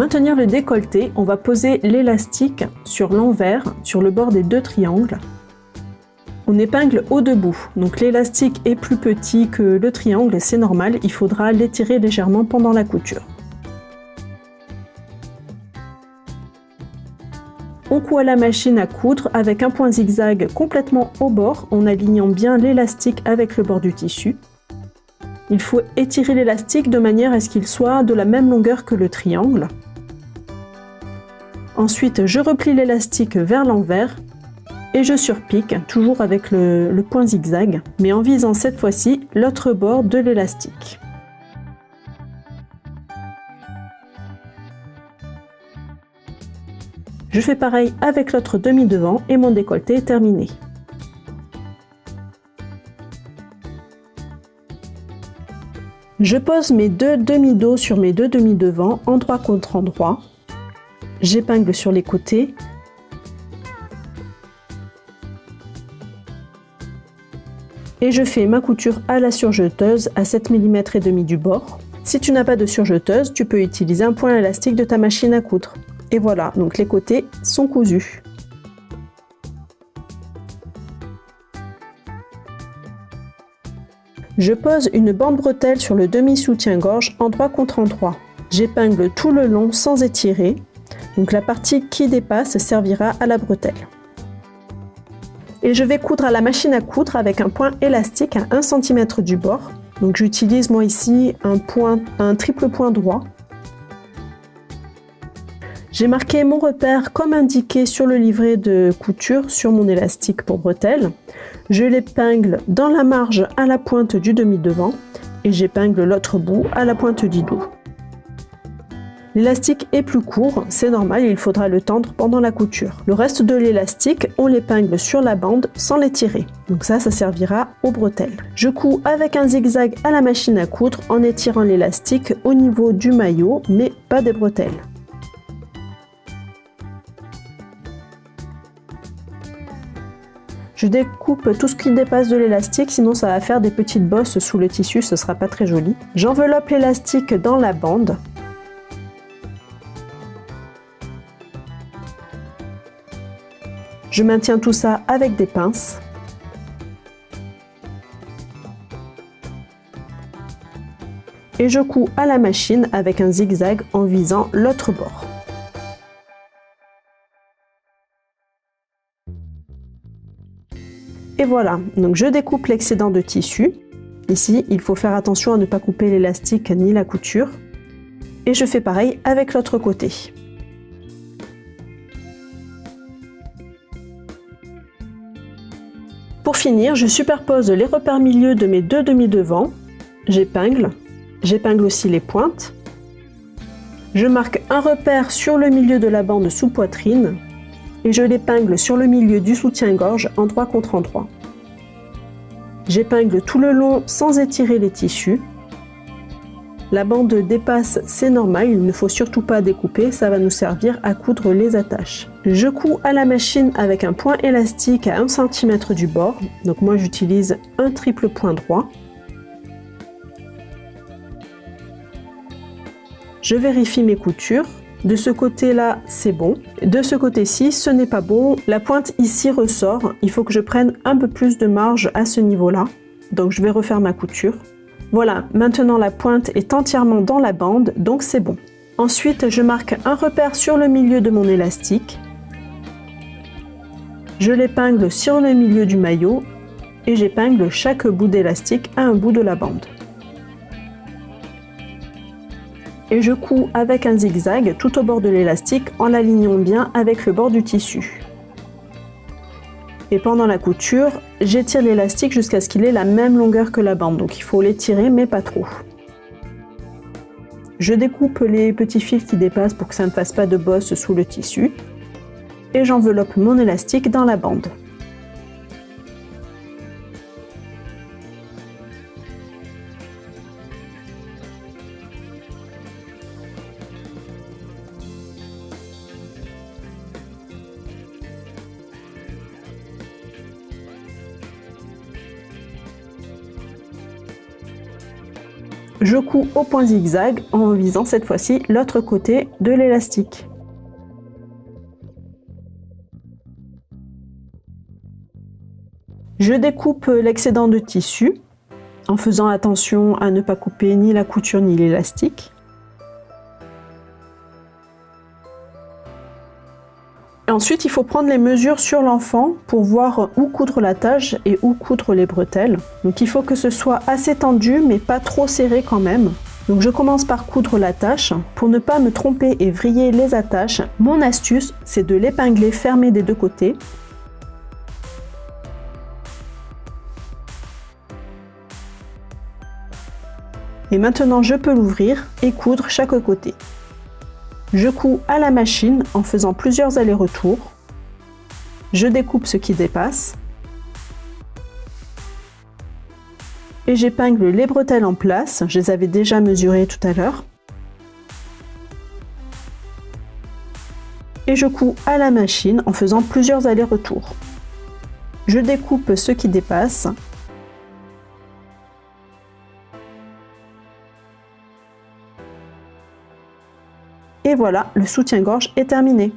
maintenir le décolleté, on va poser l'élastique sur l'envers, sur le bord des deux triangles. On épingle au debout, donc l'élastique est plus petit que le triangle, c'est normal, il faudra l'étirer légèrement pendant la couture. On coud à la machine à coudre avec un point zigzag complètement au bord en alignant bien l'élastique avec le bord du tissu. Il faut étirer l'élastique de manière à ce qu'il soit de la même longueur que le triangle. Ensuite, je replie l'élastique vers l'envers et je surpique, toujours avec le point zigzag, mais en visant cette fois-ci l'autre bord de l'élastique. Je fais pareil avec l'autre demi-devant et mon décolleté est terminé. Je pose mes deux demi-dos sur mes deux demi-devants, endroit contre endroit. J'épingle sur les côtés. Et je fais ma couture à la surjeteuse à 7 mm et demi du bord. Si tu n'as pas de surjeteuse, tu peux utiliser un point élastique de ta machine à coudre. Et voilà, donc les côtés sont cousus. Je pose une bande bretelle sur le demi-soutien-gorge endroit contre endroit. J'épingle tout le long sans étirer, donc la partie qui dépasse servira à la bretelle. Et je vais coudre à la machine à coudre avec un point élastique à 1 cm du bord. Donc j'utilise moi ici un triple point droit. J'ai marqué mon repère comme indiqué sur le livret de couture sur mon élastique pour bretelle. Je l'épingle dans la marge à la pointe du demi-devant et j'épingle l'autre bout à la pointe du dos. L'élastique est plus court, c'est normal, il faudra le tendre pendant la couture. Le reste de l'élastique, on l'épingle sur la bande sans l'étirer. Donc ça servira aux bretelles. Je couds avec un zigzag à la machine à coudre en étirant l'élastique au niveau du maillot, mais pas des bretelles. Je découpe tout ce qui dépasse de l'élastique, sinon ça va faire des petites bosses sous le tissu, ce sera pas très joli. J'enveloppe l'élastique dans la bande. Je maintiens tout ça avec des pinces. Et je couds à la machine avec un zigzag en visant l'autre bord. Et voilà, donc je découpe l'excédent de tissu. Ici, il faut faire attention à ne pas couper l'élastique ni la couture. Et je fais pareil avec l'autre côté. Pour finir, je superpose les repères milieu de mes deux demi-devants. J'épingle aussi les pointes. Je marque un repère sur le milieu de la bande sous poitrine. Et je l'épingle sur le milieu du soutien-gorge endroit contre endroit. J'épingle tout le long sans étirer les tissus. La bande dépasse, c'est normal, il ne faut surtout pas découper, ça va nous servir à coudre les attaches. Je couds à la machine avec un point élastique à 1 cm du bord, donc moi j'utilise un triple point droit. Je vérifie mes coutures. De ce côté-là, c'est bon. De ce côté-ci, ce n'est pas bon. La pointe ici ressort. Il faut que je prenne un peu plus de marge à ce niveau-là. Donc, je vais refaire ma couture. Voilà, maintenant la pointe est entièrement dans la bande, donc c'est bon. Ensuite, je marque un repère sur le milieu de mon élastique. Je l'épingle sur le milieu du maillot et j'épingle chaque bout d'élastique à un bout de la bande. Et je couds avec un zigzag tout au bord de l'élastique en l'alignant bien avec le bord du tissu. Et pendant la couture, j'étire l'élastique jusqu'à ce qu'il ait la même longueur que la bande, donc il faut l'étirer mais pas trop. Je découpe les petits fils qui dépassent pour que ça ne fasse pas de bosse sous le tissu. Et j'enveloppe mon élastique dans la bande. Je couds au point zigzag en visant cette fois-ci l'autre côté de l'élastique. Je découpe l'excédent de tissu en faisant attention à ne pas couper ni la couture ni l'élastique. Ensuite, il faut prendre les mesures sur l'enfant pour voir où coudre la tache et où coudre les bretelles. Donc il faut que ce soit assez tendu mais pas trop serré quand même. Donc je commence par coudre la tache. Pour ne pas me tromper et vriller les attaches, mon astuce c'est de l'épingler fermé des deux côtés. Et maintenant je peux l'ouvrir et coudre chaque côté. Je couds à la machine en faisant plusieurs allers-retours. Je découpe ce qui dépasse. Et j'épingle les bretelles en place, je les avais déjà mesurées tout à l'heure. Et je couds à la machine en faisant plusieurs allers-retours. Je découpe ce qui dépasse. Et voilà, le soutien-gorge est terminé.